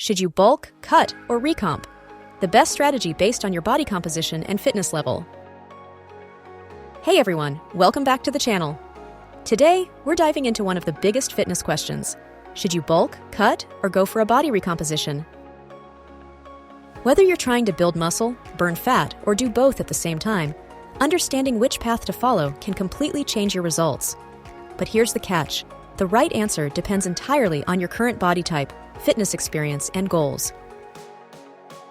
Should you bulk, cut, or recomp? The best strategy based on your body composition and fitness level. Hey everyone, welcome back to the channel. Today, we're diving into one of the biggest fitness questions. Should you bulk, cut, or go for a body recomposition? Whether you're trying to build muscle, burn fat, or do both at the same time, understanding which path to follow can completely change your results. But here's the catch. The right answer depends entirely on your current body type, fitness experience, and goals.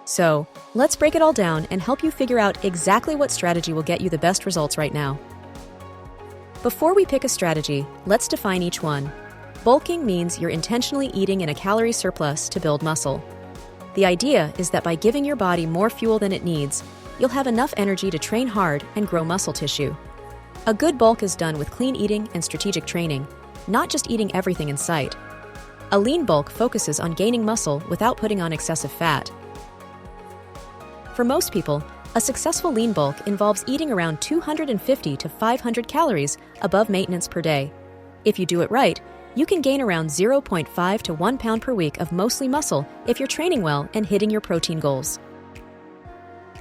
So, let's break it all down and help you figure out exactly what strategy will get you the best results right now. Before we pick a strategy, let's define each one. Bulking means you're intentionally eating in a calorie surplus to build muscle. The idea is that by giving your body more fuel than it needs, you'll have enough energy to train hard and grow muscle tissue. A good bulk is done with clean eating and strategic training, not just eating everything in sight. A lean bulk focuses on gaining muscle without putting on excessive fat. For most people, a successful lean bulk involves eating around 250 to 500 calories above maintenance per day. If you do it right, you can gain around 0.5 to 1 pound per week of mostly muscle if you're training well and hitting your protein goals.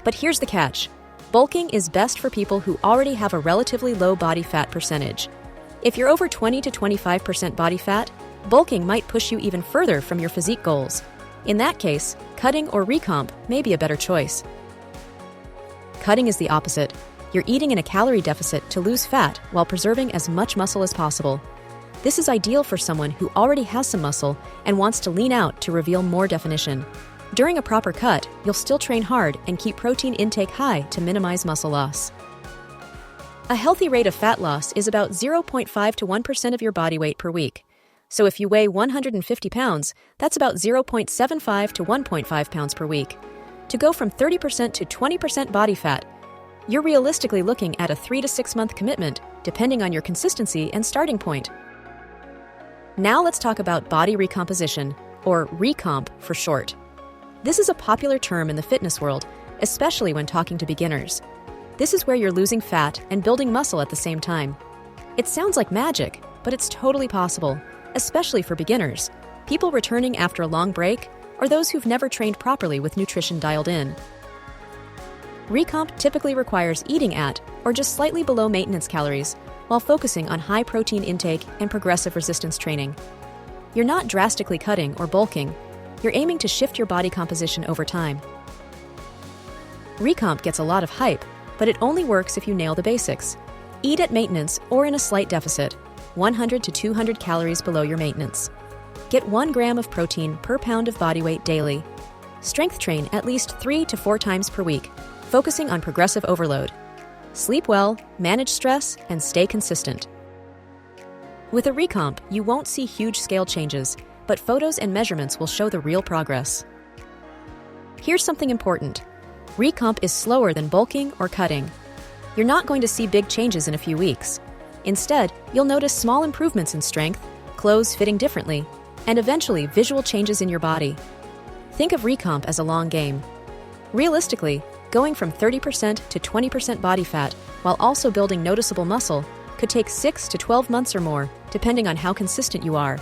But here's the catch. Bulking is best for people who already have a relatively low body fat percentage. If you're over 20 to 25% body fat, bulking might push you even further from your physique goals. In that case, cutting or recomp may be a better choice. Cutting is the opposite. You're eating in a calorie deficit to lose fat while preserving as much muscle as possible. This is ideal for someone who already has some muscle and wants to lean out to reveal more definition. During a proper cut, you'll still train hard and keep protein intake high to minimize muscle loss. A healthy rate of fat loss is about 0.5 to 1% of your body weight per week. So if you weigh 150 pounds, that's about 0.75 to 1.5 pounds per week. To go from 30% to 20% body fat, you're realistically looking at a 3 to 6 month commitment, depending on your consistency and starting point. Now let's talk about body recomposition, or recomp for short. This is a popular term in the fitness world, especially when talking to beginners. This is where you're losing fat and building muscle at the same time. It sounds like magic, but it's totally possible, especially for beginners, people returning after a long break, or those who've never trained properly with nutrition dialed in. Recomp typically requires eating at or just slightly below maintenance calories while focusing on high protein intake and progressive resistance training. You're not drastically cutting or bulking, you're aiming to shift your body composition over time. Recomp gets a lot of hype, but it only works if you nail the basics. Eat at maintenance or in a slight deficit, 100 to 200 calories below your maintenance. Get 1 gram of protein per pound of body weight daily. Strength train at least 3 to 4 times per week, focusing on progressive overload. Sleep well, manage stress, and stay consistent. With a recomp, you won't see huge scale changes, but photos and measurements will show the real progress. Here's something important. Recomp is slower than bulking or cutting. You're not going to see big changes in a few weeks. Instead, you'll notice small improvements in strength, clothes fitting differently, and eventually visual changes in your body. Think of recomp as a long game. Realistically, going from 30% to 20% body fat while also building noticeable muscle could take 6 to 12 months or more, depending on how consistent you are.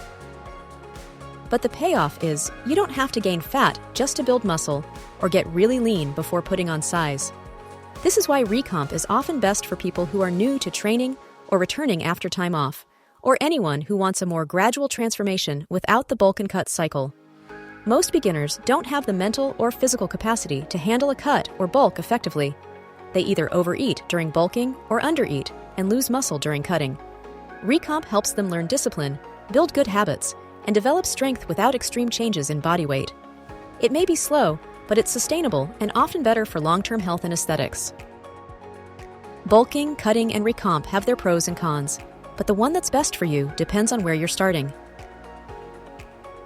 But the payoff is you don't have to gain fat just to build muscle or get really lean before putting on size. This is why recomp is often best for people who are new to training or returning after time off, or anyone who wants a more gradual transformation without the bulk and cut cycle. Most beginners don't have the mental or physical capacity to handle a cut or bulk effectively. They either overeat during bulking or undereat and lose muscle during cutting. Recomp helps them learn discipline, build good habits, and develop strength without extreme changes in body weight. It may be slow, but it's sustainable and often better for long-term health and aesthetics. Bulking, cutting, and recomp have their pros and cons, but the one that's best for you depends on where you're starting.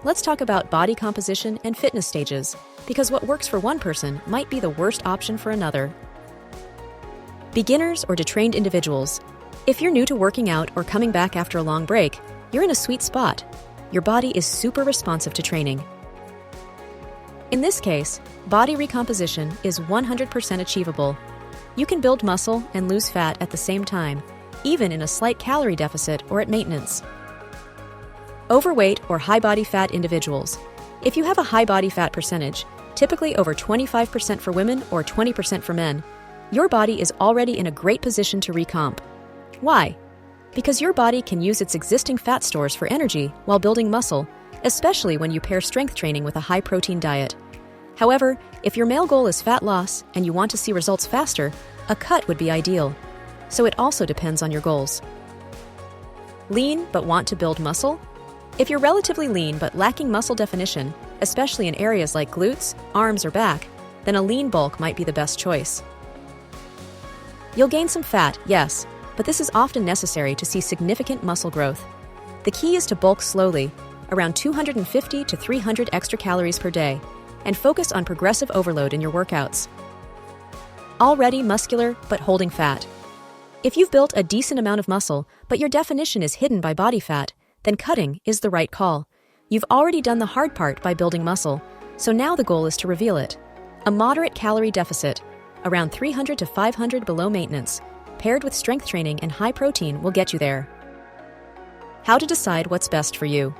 Let's talk about body composition and fitness stages, because what works for one person might be the worst option for another. Beginners or detrained individuals. If you're new to working out or coming back after a long break, you're in a sweet spot. Your body is super responsive to training. In this case, body recomposition is 100% achievable. You can build muscle and lose fat at the same time, even in a slight calorie deficit or at maintenance. Overweight or high body fat individuals. If you have a high body fat percentage, typically over 25% for women or 20% for men, your body is already in a great position to recomp. Why? Because your body can use its existing fat stores for energy while building muscle, especially when you pair strength training with a high-protein diet. However, if your male goal is fat loss and you want to see results faster, a cut would be ideal. So it also depends on your goals. Lean but want to build muscle? If you're relatively lean but lacking muscle definition, especially in areas like glutes, arms, or back, then a lean bulk might be the best choice. You'll gain some fat, yes, but this is often necessary to see significant muscle growth. The key is to bulk slowly, around 250 to 300 extra calories per day, and focus on progressive overload in your workouts. Already muscular but holding fat. If you've built a decent amount of muscle, but your definition is hidden by body fat, then cutting is the right call. You've already done the hard part by building muscle, so now the goal is to reveal it. A moderate calorie deficit, around 300 to 500 below maintenance, paired with strength training and high protein will get you there. How to decide what's best for you.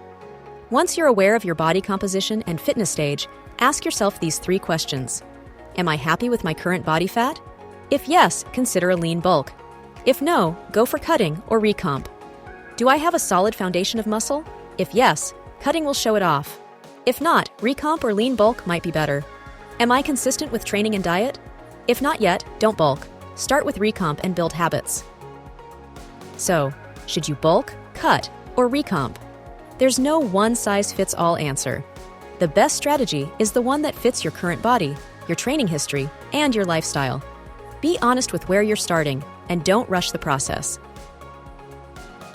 Once you're aware of your body composition and fitness stage, ask yourself these 3 questions. Am I happy with my current body fat? If yes, consider a lean bulk. If no, go for cutting or recomp. Do I have a solid foundation of muscle? If yes, cutting will show it off. If not, recomp or lean bulk might be better. Am I consistent with training and diet? If not yet, don't bulk. Start with recomp and build habits. So, should you bulk, cut, or recomp? There's no one-size-fits-all answer. The best strategy is the one that fits your current body, your training history, and your lifestyle. Be honest with where you're starting, and don't rush the process.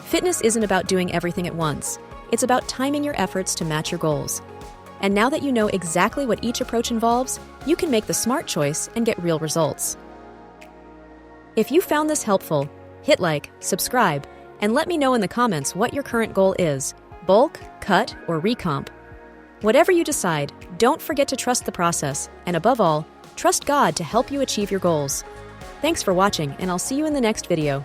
Fitness isn't about doing everything at once. It's about timing your efforts to match your goals. And now that you know exactly what each approach involves, you can make the smart choice and get real results. If you found this helpful, hit like, subscribe, and let me know in the comments what your current goal is: bulk, cut, or recomp. Whatever you decide, don't forget to trust the process, and above all, trust God to help you achieve your goals. Thanks for watching, and I'll see you in the next video.